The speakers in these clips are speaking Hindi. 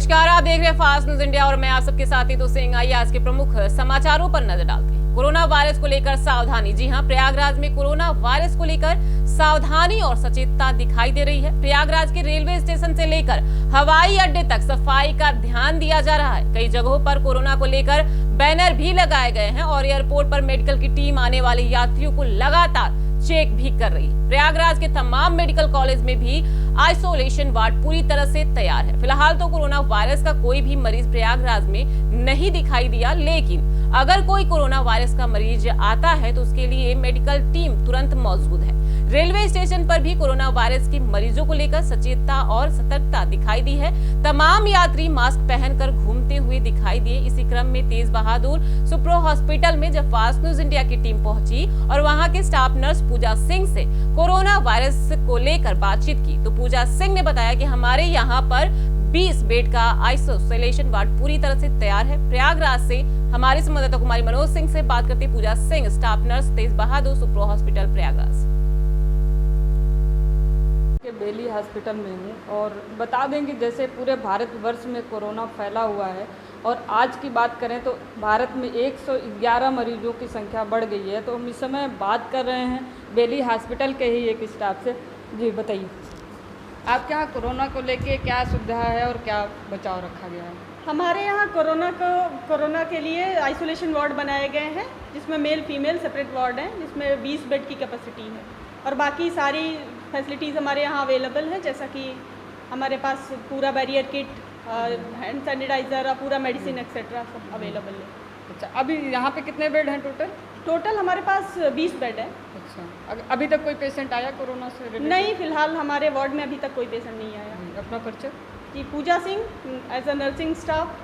नमस्कार, आप देख रहे हैं फास्ट न्यूज इंडिया और मैं आप सबके साथ ही तो सिंह। आइए आज के प्रमुख समाचारों पर नजर डालते हैं। कोरोना वायरस को लेकर सावधानी। जी हां, प्रयागराज में कोरोना वायरस को लेकर सावधानी और सचेतता दिखाई दे रही है। प्रयागराज के रेलवे स्टेशन से लेकर हवाई अड्डे तक सफाई का ध्यान दिया जा रहा है। कई जगहों पर कोरोना को लेकर बैनर भी लगाए गए हैं और एयरपोर्ट पर मेडिकल की टीम आने वाले यात्रियों को लगातार चेक भी कर रही है। प्रयागराज के तमाम मेडिकल कॉलेज में भी आइसोलेशन वार्ड पूरी तरह से तैयार है। फिलहाल तो कोरोना वायरस का कोई भी मरीज प्रयागराज में नहीं दिखाई दिया, लेकिन अगर कोई कोरोना वायरस का मरीज आता है तो उसके लिए मेडिकल टीम तुरंत मौजूद है। रेलवे स्टेशन पर भी कोरोना वायरस के मरीजों को लेकर सचेतता और सतर्कता दिखाई दी है। तमाम यात्री मास्क पहनकर घूमते हुए दिखाई दिए। इसी क्रम में तेज बहादुर सुप्रो हॉस्पिटल में जब फास्ट न्यूज इंडिया की टीम पहुंची और वहां के स्टाफ नर्स पूजा सिंह से कोरोना वायरस को लेकर बातचीत की तो पूजा सिंह ने बताया कि हमारे यहाँ पर 20 बेड का आइसोलेशन वार्ड पूरी तरह से तैयार है। प्रयागराज से हमारे संवाददाता कुमारी मनोज सिंह से बात करते पूजा सिंह, स्टाफ नर्स, तेज बहादुर सुप्रो हॉस्पिटल प्रयागराज के बेली हॉस्पिटल में हूँ और बता दें कि जैसे पूरे भारतवर्ष में कोरोना फैला हुआ है और आज की बात करें तो भारत में 111 मरीजों की संख्या बढ़ गई है। तो हम इस समय बात कर रहे हैं बेली हॉस्पिटल के ही एक स्टाफ से। जी बताइए, आपके यहाँ कोरोना को लेके क्या सुविधा है और क्या बचाव रखा गया है? हमारे यहाँ कोरोना के लिए आइसोलेशन वार्ड बनाए गए हैं, जिसमें मेल फीमेल सेपरेट वार्ड हैं, जिसमें 20 बेड की कैपेसिटी है और बाकी सारी फैसिलिटीज़ हमारे यहाँ अवेलेबल है। जैसा कि हमारे पास पूरा बैरियर किट, हैंड सैनिटाइज़र, पूरा मेडिसिन एक्सेट्रा सब अवेलेबल है। अच्छा, अभी यहाँ पे कितने बेड हैं टोटल हमारे पास 20 बेड है। अच्छा, अभी तक कोई पेशेंट आया कोरोना से रिलेटेड? नहीं, फिलहाल हमारे वार्ड में अभी तक कोई पेशेंट नहीं आया। अपना परिचय? जी, Pooja Singh, as a nursing staff.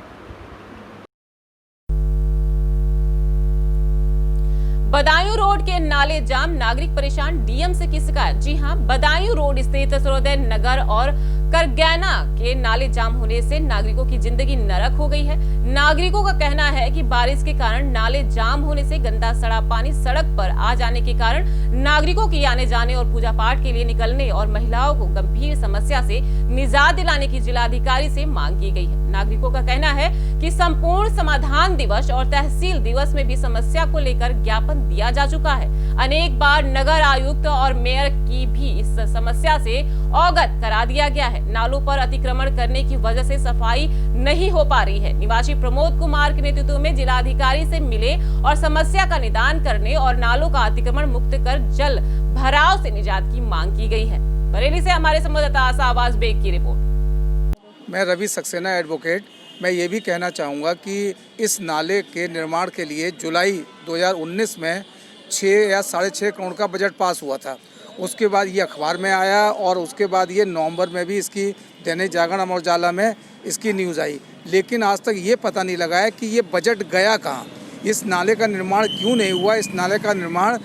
Budaun road के नाले जाम, नागरिक परेशान, डीएम से की शिकायत। जी हां, बदायूं रोड स्थित सूर्योदय नगर और करगैना के नाले जाम होने से नागरिकों की जिंदगी नरक हो गई है। नागरिकों का कहना है कि बारिश के कारण नाले जाम होने से गंदा सड़ा पानी सड़क पर आ जाने के कारण नागरिकों की आने जाने और पूजा पाठ के लिए निकलने और महिलाओं को गंभीर समस्या से निजात दिलाने की जिलाधिकारी से मांग की गई है। नागरिकों का कहना है कि संपूर्ण समाधान दिवस और तहसील दिवस में भी समस्या को लेकर ज्ञापन दिया जा चुका है। अनेक बार नगर आयुक्त और मेयर की भी इस समस्या से अवगत करा दिया गया है। नालों पर अतिक्रमण करने की वजह से सफाई नहीं हो पा रही है। निवासी प्रमोद कुमार के नेतृत्व में जिलाधिकारी से मिले और समस्या का निदान करने और नालों का अतिक्रमण मुक्त कर जल भराव से निजात की मांग की गई है। बरेली से हमारे संवाददाता आसावाज बेग की रिपोर्ट। मैं रवि सक्सेना एडवोकेट। मैं ये भी कहना चाहूँगा कि इस नाले के निर्माण के लिए जुलाई 2019 में 6 या 6.5 करोड़ का बजट पास हुआ था। उसके बाद ये अखबार में आया और उसके बाद ये नवंबर में भी इसकी दैनिक जागरण अमर उजाला में इसकी न्यूज़ आई, लेकिन आज तक ये पता नहीं लगा है कि ये बजट गया कहाँ, इस नाले का निर्माण क्यों नहीं हुआ। इस नाले का निर्माण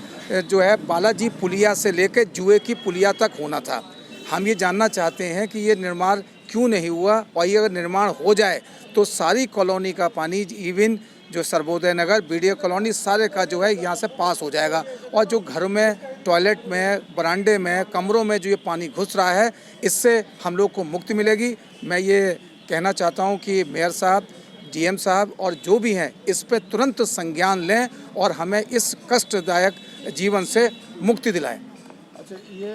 जो है बालाजी पुलिया से लेकर जुए की पुलिया तक होना था। हम ये जानना चाहते हैं कि ये निर्माण क्यों नहीं हुआ और ये अगर निर्माण हो जाए तो सारी कॉलोनी का पानी, इवन जो सर्वोदय नगर, बीडीए कॉलोनी, सारे का जो है यहाँ से पास हो जाएगा और जो घर में, टॉयलेट में, बरांडे में, कमरों में जो ये पानी घुस रहा है, इससे हम लोग को मुक्ति मिलेगी। मैं ये कहना चाहता हूँ कि मेयर साहब, डीएम साहब और जो भी हैं इस पर तुरंत संज्ञान लें और हमें इस कष्टदायक जीवन से मुक्ति दिलाएं। अच्छा, ये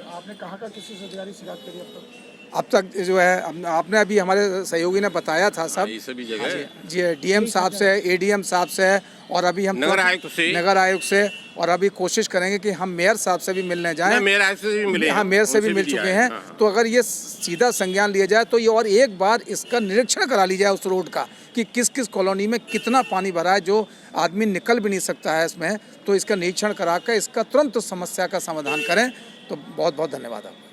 आपने कहाँ का किसी से अधिकारी शिकायत करी अब तक जो है आपने अभी हमारे सहयोगी ने बताया था सब सभी जगह जी, डीएम साहब से, एडीएम साहब से और अभी हम नगर आयुक्त से और अभी कोशिश करेंगे कि हम मेयर साहब से भी मिलने जाएं। मेयर आयुक्त से भी मिले, हाँ, मेयर से भी मिल चुके हैं। तो अगर ये सीधा संज्ञान लिया जाए तो ये और एक बार इसका निरीक्षण करा लिया जाए उस रोड का कि किस किस कॉलोनी में कितना पानी भरा है, जो आदमी निकल भी नहीं सकता है इसमें। तो इसका निरीक्षण करा कर इसका तुरंत समस्या का समाधान करें। तो बहुत बहुत धन्यवाद आपका।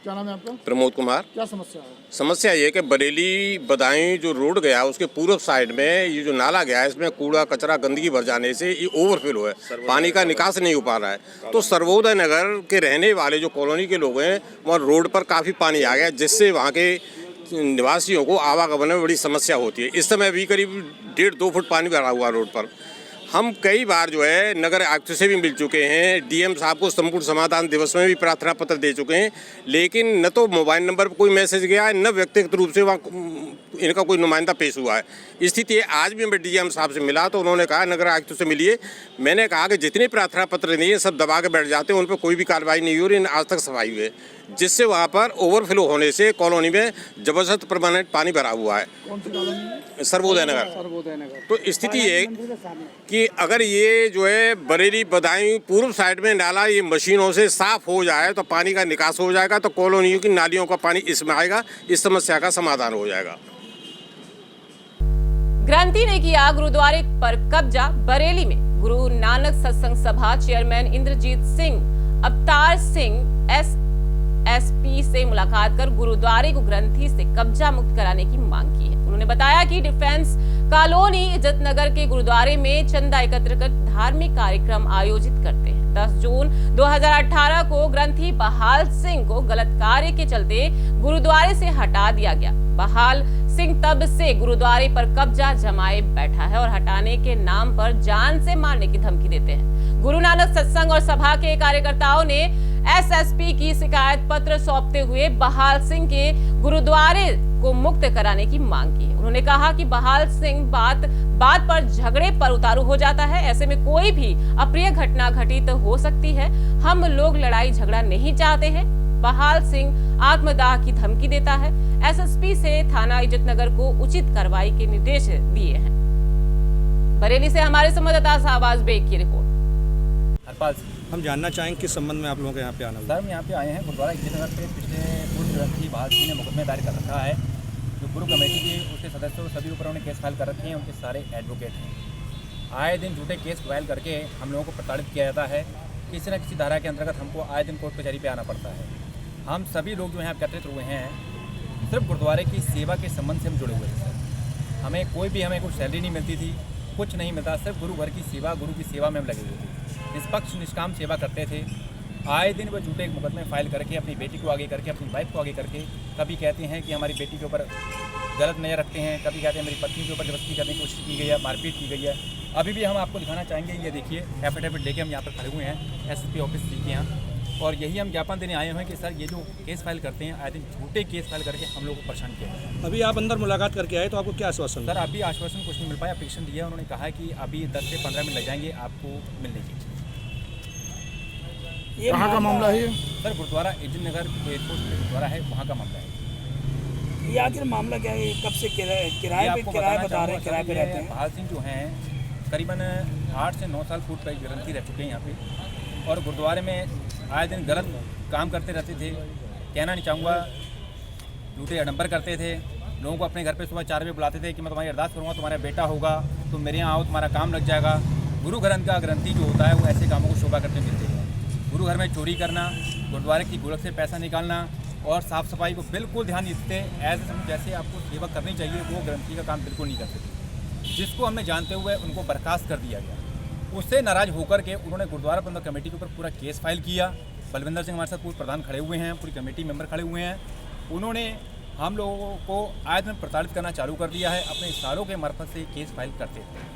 क्या नाम है आपका? प्रमोद कुमार। क्या समस्या है? समस्या ये कि बरेली बदायूं जो रोड गया उसके पूर्व साइड में ये जो नाला गया है, इसमें कूड़ा कचरा गंदगी भर जाने से ये ओवरफ्लो है, पानी का निकास नहीं हो पा रहा है। तो सर्वोदय नगर के रहने वाले जो कॉलोनी के लोग हैं वहाँ रोड पर काफ़ी पानी आ गया, जिससे वहाँ के निवासियों को आवागमन में बड़ी समस्या होती है। इस समय भी करीब 1.5-2 फुट पानी भरा हुआ रोड पर। हम कई बार जो है नगर आयुक्त से भी मिल चुके हैं, डीएम साहब को संपूर्ण समाधान दिवस में भी प्रार्थना पत्र दे चुके हैं, लेकिन न तो मोबाइल नंबर पर कोई मैसेज गया है, न व्यक्तिगत रूप से वहाँ इनका कोई नुमाइंदा पेश हुआ है। स्थिति है, आज भी मैं डीएम साहब से मिला तो उन्होंने कहा नगर आयुक्त से मिलिए। मैंने कहा कि जितने प्रार्थना पत्र दिए सब दबा के बैठ जाते हैं, उन पर कोई भी कार्रवाई नहीं हो रही, आज तक सफाई हुई है, जिससे वहाँ पर ओवरफ्लो होने से कॉलोनी में जबरदस्त परमानेंट पानी भरा हुआ है। कौन सी कॉलोनी? सर्वोदय नगर। सर्वोदय नगर। तो स्थिति है कि अगर ये जो है बरेली बदायूं पूर्व साइड में नाला ये मशीनों से साफ हो जाए तो पानी का निकास हो जाएगा, तो कॉलोनियों की नालियों का पानी इसमें आएगा, इस समस्या का समाधान हो जाएगा। ग्रंथी ने किया गुरुद्वारे पर कब्जा। बरेली में गुरु नानक सत्संग सभा चेयरमैन इंद्रजीत सिंह अवतार सिंह एसएसपी से मुलाकात कर गुरुद्वारे को ग्रंथी से कब्जा मुक्त कराने की मांग की है। उन्होंने बताया कि डिफेंस कॉलोनी इज्जत नगर के गुरुद्वारे में चंदा एकत्र कर धार्मिक कार्यक्रम आयोजित करते हैं। 10 जून 2018 को ग्रंथी बहाल सिंह को गलत कार्य के चलते गुरुद्वारे से हटा दिया गया। बहाल सिंह तब से गुरुद्वारे पर कब्जा जमाए बैठा है और हटाने के नाम पर जान से मारने की धमकी देते हैं। गुरु नानक सत्संग और सभा के कार्यकर्ताओं ने एसएसपी की शिकायत पत्र सौंपते हुए बहाल सिंह के गुरुद्वारे को मुक्त कराने की मांग की है। उन्होंने कहा कि बहाल सिंह बात पर झगड़े पर उतारू हो जाता है, ऐसे में कोई भी अप्रिय घटना घटित हो सकती है। हम लोग लड़ाई झगड़ा नहीं चाहते हैं। बहाल सिंह आत्मदाह की धमकी देता है। एसएसपी से थाना इज्जत नगर को उचित कार्रवाई के निर्देश दिए हैं। बरेली से हमारे संवाददाता शाहबाज बेग की रिपोर्ट। हरपाल हम जानना चाहेंगे किस संबंध में आप लोगों के यहाँ पे आना? सर, हम यहाँ पे आए हैं गुरुद्वारा इज्जत नगर पे पिछले पूर्व ग्रंथी बहाल सिंह ने मुकदमे दायर कर रखा है। जो गुरु कमेटी के उसके सदस्यों सभी ऊपर उन्होंने केस फाइल कर रखे हैं, उनके सारे एडवोकेट हैं। आए दिन झूठे केस फाइल करके हम लोगों को प्रताड़ित किया जाता है। किसी न किसी धारा के अंतर्गत हमको आए दिन कोर्ट कचहरी पे आना पड़ता है। हम सभी लोग जो यहाँ एकत्रित हुए हैं सिर्फ गुरुद्वारे की सेवा के संबंध से हम जुड़े हुए हैं। सर, हमें कोई सैलरी नहीं मिलती थी, कुछ नहीं मिलता, सिर्फ गुरु घर की सेवा, गुरु की सेवा में हम लगे हुए थे। निष्पक्ष निष्काम सेवा करते थे। आए दिन वो झूठे मुकदमे फाइल करके अपनी बेटी को आगे करके, अपनी वाइफ को आगे करके, कभी कहते हैं कि हमारी बेटी के ऊपर गलत नज़र रखते हैं, कभी कहते हैं मेरी पत्नी के ऊपर जबरदस्ती करने की कोशिश की गई है, मारपीट की गई है। अभी भी हम आपको दिखाना चाहेंगे, ये देखिए एफिडेविट लेके हम यहाँ पर खड़े हुए हैं एसएसपी ऑफिस के यहाँ, और यही हम ज्ञापन देने आए हुए हैं कि सर ये जो केस फाइल करते हैं आए दिन झूठे केस फाइल करके हम लोगों को परेशान किया है। अभी आप अंदर मुलाकात करके आए तो आपको क्या आश्वासन? सर, अभी आश्वासन कुछ नहीं मिल पाया, एप्लीकेशन दिया, उन्होंने कहा है कि अभी 10 से 15 मिनट लग जाएंगे आपको मिलने के। ये कहाँ का मामला है? सर, गुरुद्वारा इज्जत नगर एयरपोर्ट गुरुद्वारा है, वहाँ का मामला है। ये आखिर मामला क्या है? कब से किराए बता रहे हैं, किराए पे रहते हैं? बहाल सिंह जो हैं करीबन 8 से 9 साल पूर्व का ग्रंथी रह चुके हैं यहाँ पे, और गुरुद्वारे में आए दिन गलत काम करते रहते थे। कहना नहीं चाहूँगा, झूठे आडंबर करते थे। लोगों को अपने घर पे सुबह 4 बजे बुलाते थे कि मैं तुम्हारी अरदास करूँगा, तुम्हारा बेटा होगा, तुम मेरे यहाँ आओ, तुम्हारा काम लग जाएगा। गुरु घर का ग्रंथी जो होता है वो ऐसे कामों को शोभा करते मिलते हैं। गुरु घर में चोरी करना, गुरुद्वारे की गोलक से पैसा निकालना और साफ़ सफाई को बिल्कुल ध्यान नहीं देते। ऐसे जैसे आपको सेवा करनी चाहिए वो ग्रंथी का काम बिल्कुल नहीं करते, जिसको हमने जानते हुए उनको बर्खास्त कर दिया गया। उससे नाराज़ होकर के उन्होंने गुरुद्वारा प्रबंधक कमेटी के ऊपर पूरा केस फाइल किया। बलविंदर सिंह हमारे साथ पूर्व प्रधान खड़े हुए हैं, पूरी कमेटी मेंबर खड़े हुए हैं। उन्होंने हम लोगों को आए दिन प्रताड़ित करना चालू कर दिया है। अपने इशारों के मार्फत से केस फाइल करते थे।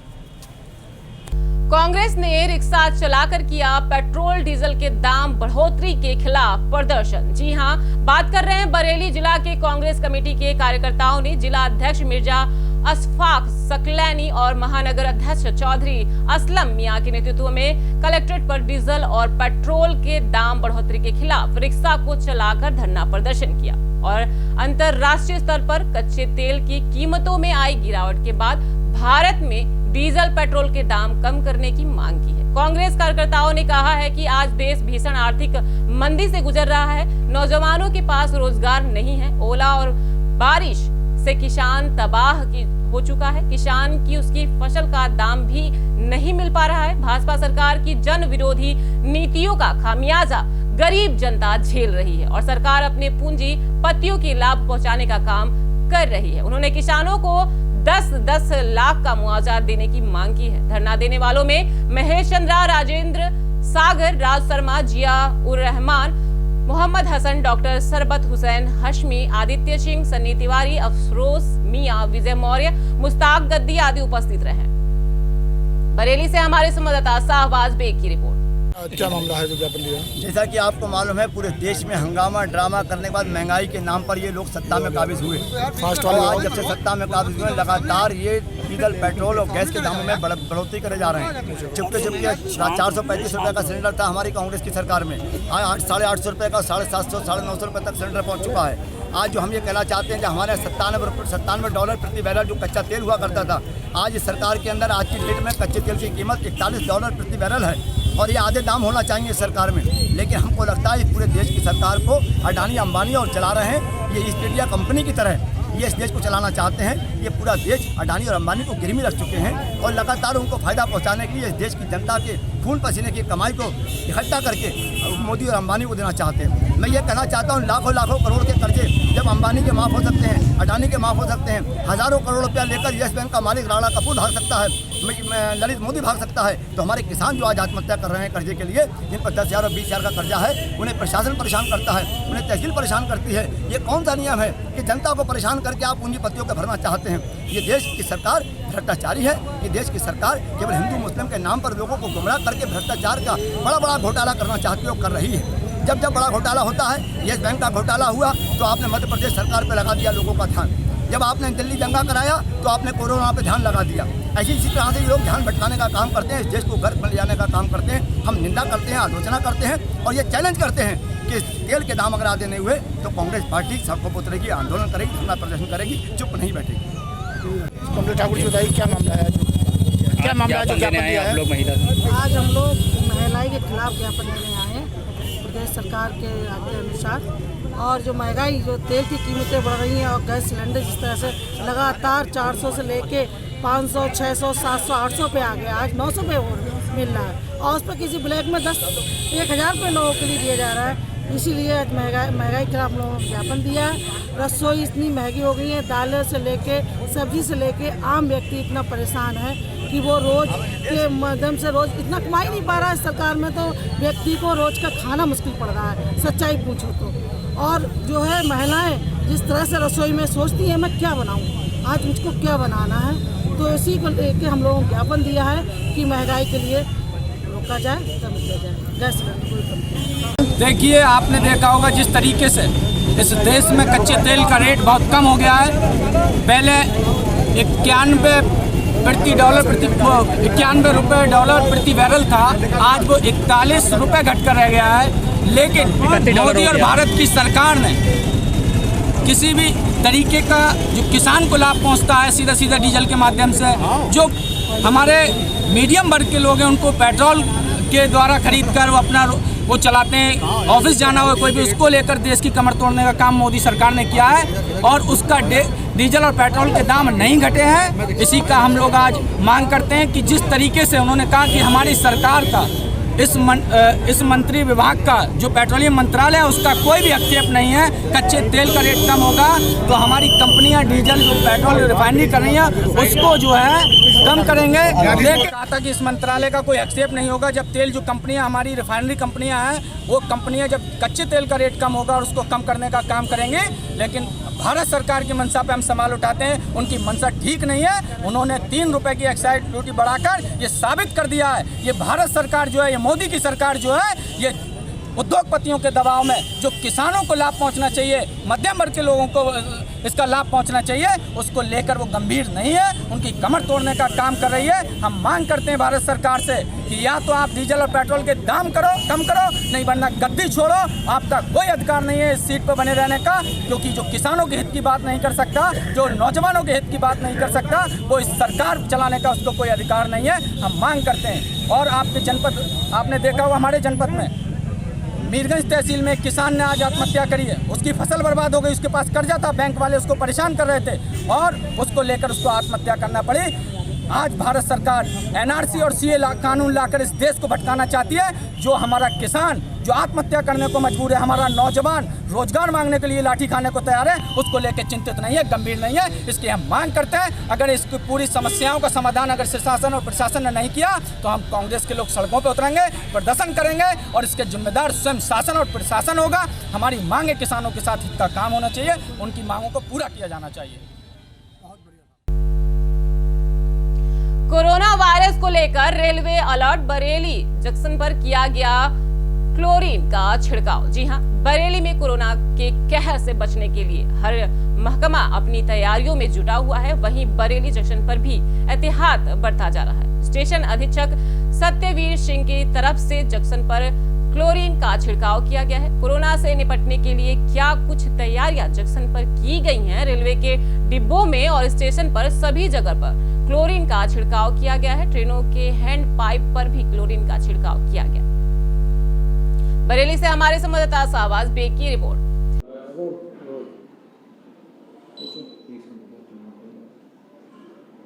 कांग्रेस ने रिक्शा चलाकर किया पेट्रोल डीजल के दाम बढ़ोतरी के खिलाफ प्रदर्शन। जी हां, बात कर रहे हैं बरेली जिला के कांग्रेस कमेटी के कार्यकर्ताओं ने जिला अध्यक्ष मिर्जा अशफाक सकलैनी और महानगर अध्यक्ष चौधरी असलम मियां के नेतृत्व में कलेक्ट्रेट पर डीजल और पेट्रोल के दाम बढ़ोतरी के खिलाफ रिक्शा को चलाकर धरना प्रदर्शन किया और अंतर्राष्ट्रीय स्तर पर कच्चे तेल की कीमतों में आई गिरावट के बाद भारत में डीजल पेट्रोल के दाम कम करने की मांग की है। कांग्रेस कार्यकर्ताओं ने कहा है कि आज देश भीषण आर्थिक मंदी से गुजर रहा है, नौजवानों के पास रोजगार नहीं है, ओला और बारिश से किसान तबाह हो चुका है, किसान की उसकी फसल का दाम भी नहीं मिल पा रहा है। भाजपा सरकार की जन विरोधी नीतियों का खामियाजा गरीब जनता झेल रही है और सरकार अपने पूंजीपतियों के लाभ पहुंचाने का काम कर रही है। उन्होंने किसानों को 10-10 लाख का मुआवजा देने की मांग की है। धरना देने वालों में महेश चंद्रा, राजेंद्र सागर, राज शर्मा, जिया उर रहमान, मोहम्मद हसन, डॉक्टर सरबत हुसैन हशमी, आदित्य सिंह, सन्नी तिवारी, अफरोज मियां, विजय मौर्य, मुस्ताक गद्दी आदि उपस्थित रहे। बरेली से हमारे संवाददाता शाहबाज बेग की रिपोर्ट। क्या मामला है जो ज्ञापन दिया? जैसा कि आपको मालूम है, पूरे देश में हंगामा ड्रामा करने के बाद महंगाई के नाम पर ये लोग सत्ता में काबिज हुए। और आज जब से सत्ता में काबिज हुए, लगातार ये डीजल, पेट्रोल और गैस के दामों में बढ़ोतरी करे जा रहे हैं। चुपके 435 रुपये का सिलेंडर था हमारी कांग्रेस की सरकार में, आज 850 रुपये का 750 950 रुपये तक सिलेंडर पहुँच चुका है। आज जो हम ये कहना चाहते हैं कि हमारे $97 प्रति बैरल जो कच्चा तेल हुआ करता था, आज इस सरकार के अंदर आज की डेट में कच्चे तेल की कीमत $41 प्रति बैरल है और ये आधे दाम होना चाहिए सरकार में। लेकिन हमको लगता है पूरे देश की सरकार को अडानी अंबानी और चला रहे हैं, ये ईस्ट इंडिया कंपनी की तरह ये इस देश को चलाना चाहते हैं। ये पूरा देश अडानी और अंबानी को गिरवी में रख चुके हैं और लगातार उनको फ़ायदा पहुंचाने के लिए इस देश की जनता के खून पसीने की कमाई को इकट्ठा करके मोदी और अंबानी को देना चाहते हैं। मैं ये कहना चाहता हूँ, लाखों लाखों करोड़ के कर्जे जब अंबानी के माफ़ हो सकते हैं, अडानी के माफ़ हो सकते हैं, हज़ारों करोड़ रुपया लेकर येस बैंक का मालिक राणा कपूर भाग सकता है, ललित मोदी भाग सकता है, तो हमारे किसान जो आज आत्महत्या कर रहे हैं कर्जे के लिए, जिन पर 10,000 और 20,000 का कर्जा है, उन्हें प्रशासन परेशान करता है, उन्हें तहसील परेशान करती है। ये कौन सा नियम है कि जनता को परेशान करके आप पूंजीपतियों को भरना चाहते हैं? ये देश की सरकार भ्रष्टाचारी है। ये देश की सरकार केवल हिंदू मुस्लिम के नाम पर लोगों को गुमराह करके भ्रष्टाचार का बड़ा घोटाला करना चाहती है और कर रही है। जब बड़ा घोटाला होता है, येस बैंक का घोटाला हुआ तो आपने मध्य प्रदेश सरकार पर लगा दिया लोगों का ध्यान। जब आपने दिल्ली दंगा कराया तो आपने कोरोना पे ध्यान लगा दिया। इसी तरह से ये लोग ध्यान भटकाने का काम करते हैं, इस देश को गर्क में ले जाने का काम करते हैं। हम निंदा करते हैं, आलोचना करते हैं और ये चैलेंज करते हैं कि तेल के दाम अगर आधे नहीं हुए तो कांग्रेस पार्टी सड़कों पर उतरेगी, आंदोलन करेगी, धरना प्रदर्शन करेगी, चुप नहीं बैठेगी। कमलेश ठाकुर जी बताइए क्या मामला है? क्या मामला है जो ज्ञापन दिया है? आज हम लोग महंगाई के खिलाफ ज्ञापन देने आए हैं प्रदेश सरकार के अनुसार। और जो महंगाई, जो तेल की कीमतें बढ़ रही हैं और गैस सिलेंडर जिस तरह से लगातार 400 से लेके 500, 600, 700, 800 पे आ गया, आज 900 पे मिल रहा है और उस पर किसी ब्लैक में 10-1000 रुपये लोगों के लिए दिया जा रहा है। इसीलिए आज महंगाई के खिलाफ हम लोगों ने ज्ञापन दिया है। रसोई इतनी महंगी हो गई है, दालें से लेके सब्जी से लेके आम व्यक्ति इतना परेशान है कि वो रोज़ के माध्यम से रोज़ इतना कमा ही नहीं पा रहा है सरकार में, तो व्यक्ति को रोज़ का खाना मुश्किल पड़ रहा है, सच्चाई पूछो तो। और जो है महिलाएं जिस तरह से रसोई में सोचती हैं मैं क्या बनाऊं, आज मुझको क्या बनाना है, तो इसी को लेकर हम लोगों ने ज्ञापन दिया है कि महंगाई के लिए रोका जाए, कम किया जाए, गैस सिलेंडर कोई कम किया। देखिए, आपने देखा होगा जिस तरीके से इस देश में कच्चे तेल का रेट बहुत कम हो गया है। पहले 91 रुपये डॉलर प्रति बैरल था, आज वो 41 रुपये घट कर रह गया है। लेकिन मोदी और भारत की सरकार ने किसी भी तरीके का जो किसान को लाभ पहुंचता है सीधा डीजल के माध्यम से, जो हमारे मीडियम वर्ग के लोग हैं उनको पेट्रोल के द्वारा खरीद कर वो चलाते हैं, ऑफिस जाना हो कोई भी, उसको लेकर देश की कमर तोड़ने का काम मोदी सरकार ने किया है और उसका डीजल और पेट्रोल के दाम नहीं घटे हैं। इसी का हम लोग आज मांग करते हैं कि जिस तरीके से उन्होंने कहा कि हमारी सरकार का इस मंत्री विभाग का जो पेट्रोलियम मंत्रालय है उसका कोई भी हस्तक्षेप नहीं है, कच्चे तेल का रेट कम होगा तो हमारी कंपनियां डीजल जो पेट्रोल रिफाइनरी कर रही हैं उसको जो है कम करेंगे। लेकिन कहा था कि इस मंत्रालय का कोई हस्तक्षेप नहीं होगा जब तेल जो कंपनियां हमारी रिफाइनरी कंपनियां हैं वो कंपनियां जब कच्चे तेल का रेट कम होगा और उसको कम करने का काम करेंगे। लेकिन भारत सरकार की मंशा पे हम सवाल उठाते हैं, उनकी मंशा ठीक नहीं है। उन्होंने 3 रुपये की एक्साइज ड्यूटी बढ़ाकर ये साबित कर दिया है, ये भारत सरकार जो है, ये मोदी की सरकार जो है, ये उद्योगपतियों के दबाव में जो किसानों को लाभ पहुंचना चाहिए, मध्यम वर्ग के लोगों को इसका लाभ पहुंचना चाहिए, उसको लेकर वो गंभीर नहीं है, उनकी कमर तोड़ने का काम कर रही है। हम मांग करते हैं भारत सरकार से कि या तो आप डीजल और पेट्रोल के दाम कम करो, नहीं वरना गद्दी छोड़ो। आपका कोई अधिकार नहीं है इस सीट पर बने रहने का, क्योंकि जो किसानों के हित की बात नहीं कर सकता, जो नौजवानों के हित की बात नहीं कर सकता, वो इस सरकार चलाने का उसको कोई अधिकार नहीं है। हम मांग करते हैं। और आपके जनपद, आपने देखा हुआ हमारे जनपद में मीरगंज तहसील में एक किसान ने आज आत्महत्या करी है, उसकी फसल बर्बाद हो गई, उसके पास कर्जा था, बैंक वाले उसको परेशान कर रहे थे और उसको लेकर उसको आत्महत्या करना पड़ी। आज भारत सरकार एनआरसी और सीए कानून लाकर इस देश को भटकाना चाहती है। जो हमारा किसान जो आत्महत्या करने को मजबूर है, हमारा नौजवान रोजगार मांगने के लिए लाठी खाने को तैयार है, उसको लेकर चिंतित नहीं है, गंभीर नहीं है। इसकी हम मांग करते हैं, अगर इसकी पूरी समस्याओं का समाधान अगर शासन और प्रशासन ने नहीं किया तो हम कांग्रेस के लोग सड़कों पर उतरेंगे, प्रदर्शन करेंगे और इसके जिम्मेदार स्वयं शासन और प्रशासन होगा। हमारी मांग है किसानों के साथ हित का काम होना चाहिए, उनकी मांगों को पूरा किया जाना चाहिए। कोरोना वायरस को लेकर रेलवे अलर्ट। बरेली जंक्शन पर किया गया क्लोरीन का छिड़काव। जी हां, बरेली में कोरोना के कहर से बचने के लिए हर महकमा अपनी तैयारियों में जुटा हुआ है। वहीं बरेली जंक्शन पर भी एहतियात बरता जा रहा है। स्टेशन अधीक्षक सत्यवीर सिंह की तरफ से जंक्शन पर क्लोरीन का छिड़काव किया गया है। कोरोना से निपटने के लिए क्या कुछ तैयारियां जंक्शन पर की गई हैं। रेलवे के डिब्बों में और स्टेशन पर सभी जगह पर क्लोरीन का छिड़काव किया गया है। ट्रेनों के हैंड पाइप पर भी क्लोरीन का छिड़काव किया गया। बरेली से हमारे संवाददाता शाहबाज बेग की रिपोर्ट।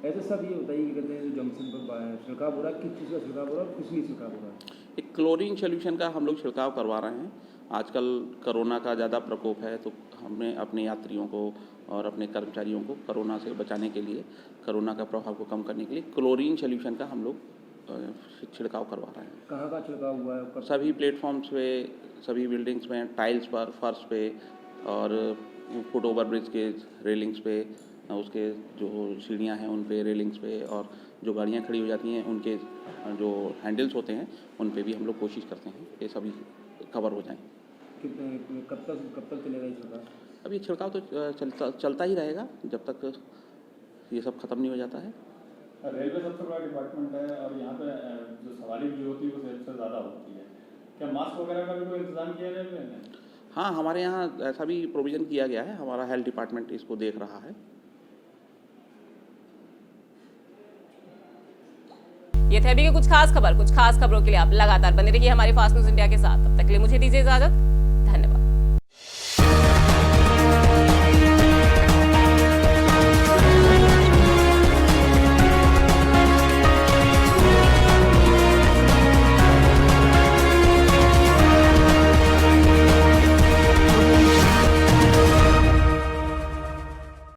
ऐसे सब ये बताइए कि कहते हैं जो जंक्शन पर छिड़काव हो रहा है, किस चीज़ का छिड़काव हो रहा है, किस लिए छिड़काव हो रहा है? एक क्लोरीन सोल्यूशन का हम लोग छिड़काव करवा रहे हैं। आजकल कोरोना का ज़्यादा प्रकोप है, तो हमने अपने यात्रियों को और अपने कर्मचारियों को कोरोना से बचाने के लिए, कोरोना का प्रभाव को कम करने के लिए क्लोरीन सोल्यूशन का हम लोग छिड़काव करवा रहे हैं। कहाँ का छिड़काव हुआ है? सभी प्लेटफॉर्म्स पे, सभी बिल्डिंग्स में, टाइल्स पर, फर्श पे और फुट ओवर ब्रिज के रेलिंग्स पे, उसके जो सीढ़ियाँ हैं उन पे, रेलिंग्स पे, और जो गाड़ियाँ खड़ी हो जाती हैं उनके जो हैंडल्स होते हैं उन पे भी हम लोग कोशिश करते हैं ये सभी कवर हो जाएं। कब तक चलेगा ये छिड़काव? अब ये छिड़काव तो चलता ही रहेगा जब तक ये सब खत्म नहीं हो जाता है। रेलवे सबसे बड़ा डिपार्टमेंट है और यहाँ पे जो सवारी भी होती है वो सबसे ज़्यादा होती है। क्या मास्क वगैरह का भी कोई इंतजाम किया रेलवे ने? हाँ, हमारे यहाँ ऐसा भी प्रोविज़न किया गया है। हमारा हेल्थ डिपार्टमेंट इसको देख रहा है। ये थे अभी की कुछ खास खबरों के लिए आप लगातार बने रहिए हमारे फास्ट न्यूज इंडिया के साथ। तब तक के लिए मुझे दीजिए इजाजत।